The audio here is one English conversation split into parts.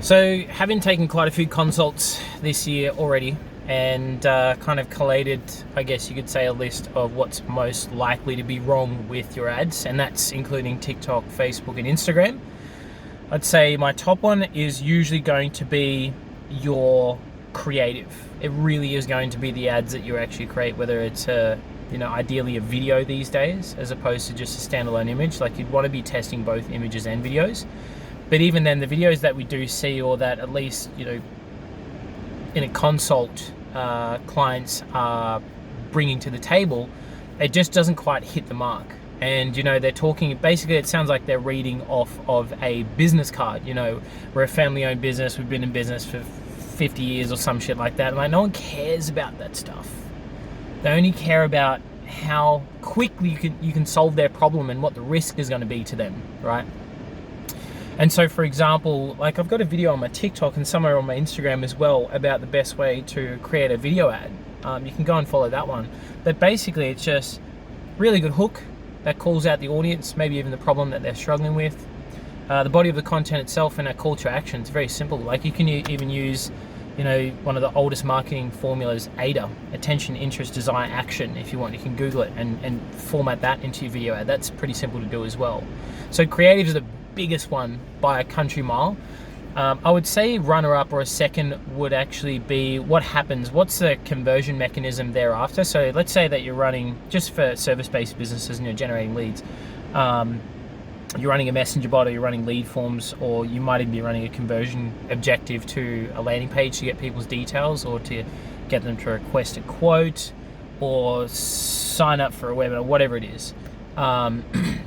So having taken quite a few consults this year already and kind of collated, I guess you could say, a list of what's most likely to be wrong with your ads, and that's including TikTok, Facebook and Instagram. I'd say my top one is usually going to be your creative. It really is going to be the ads that you actually create, whether it's ideally a video these days as opposed to just a standalone image. Like, you'd want to be testing both images and videos. But even then, the videos that we do see, or that at least, in a consult, clients are bringing to the table, it just doesn't quite hit the mark. And, they're talking, basically it sounds like they're reading off of a business card. We're a family-owned business, we've been in business for 50 years or some shit like that. And no one cares about that stuff. They only care about how quickly you can solve their problem and what the risk is going to be to them, right? And so, for example, like, I've got a video on my TikTok and somewhere on my Instagram as well about the best way to create a video ad. You can go and follow that one. But basically, it's just really good hook that calls out the audience, maybe even the problem that they're struggling with. The body of the content itself and a call to action. It's very simple. Like, you can even use, one of the oldest marketing formulas, AIDA, attention, interest, desire, action. If you want, you can Google it and format that into your video ad. That's pretty simple to do as well. So creative is the biggest one by a country mile. I would say runner-up or a second would actually be what happens, what's the conversion mechanism thereafter. So let's say that you're running, just for service-based businesses and you're generating leads, you're running a messenger bot, or you're running lead forms, or you might even be running a conversion objective to a landing page to get people's details, or to get them to request a quote or sign up for a webinar, whatever it is.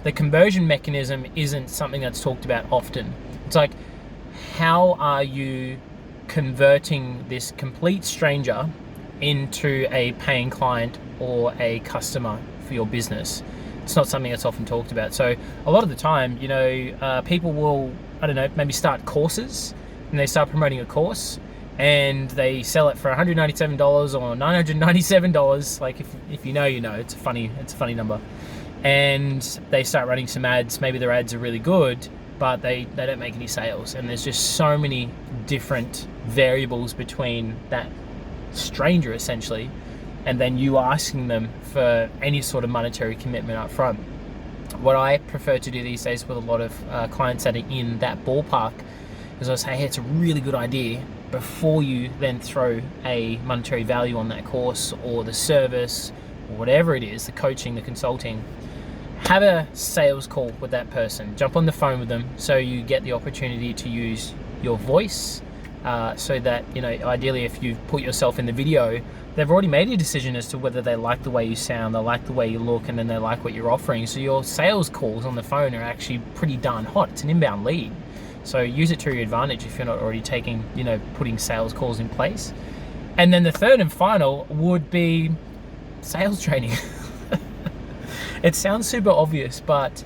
The conversion mechanism isn't something that's talked about often. It's like, how are you converting this complete stranger into a paying client or a customer for your business? It's not something that's often talked about. So a lot of the time, people will, maybe start courses, and they start promoting a course and they sell it for $197 or $997. Like, if you know, it's a funny number. And they start running some ads. Maybe their ads are really good, but they don't make any sales. And there's just so many different variables between that stranger, essentially, and then you asking them for any sort of monetary commitment up front. What I prefer to do these days with a lot of clients that are in that ballpark is I say, hey, it's a really good idea, before you then throw a monetary value on that course or the service or whatever it is, the coaching, the consulting, have a sales call with that person. Jump on the phone with them so you get the opportunity to use your voice, so that, ideally, if you've put yourself in the video, they've already made a decision as to whether they like the way you sound, they like the way you look, and then they like what you're offering. So your sales calls on the phone are actually pretty darn hot. It's an inbound lead. So use it to your advantage if you're not already putting sales calls in place. And then the third and final would be sales training. It sounds super obvious, but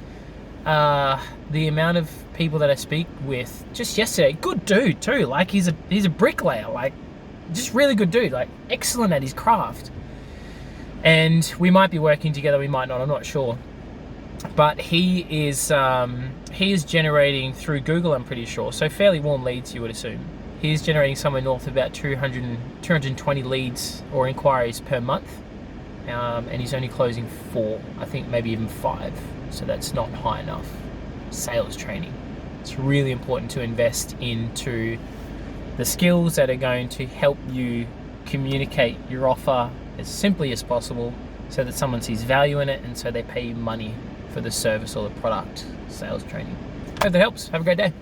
the amount of people that I speak with, just yesterday, good dude too, like, he's a bricklayer, like, just really good dude, like, excellent at his craft. And we might be working together, we might not, I'm not sure. But he is generating through Google, I'm pretty sure, so fairly warm leads, you would assume. He's generating somewhere north of about 220 leads or inquiries per month. And he's only closing 4, I think maybe even 5. So that's not high enough. Sales training. It's really important to invest into the skills that are going to help you communicate your offer as simply as possible, so that someone sees value in it and so they pay you money for the service or the product. Sales training. Hope that helps. Have a great day.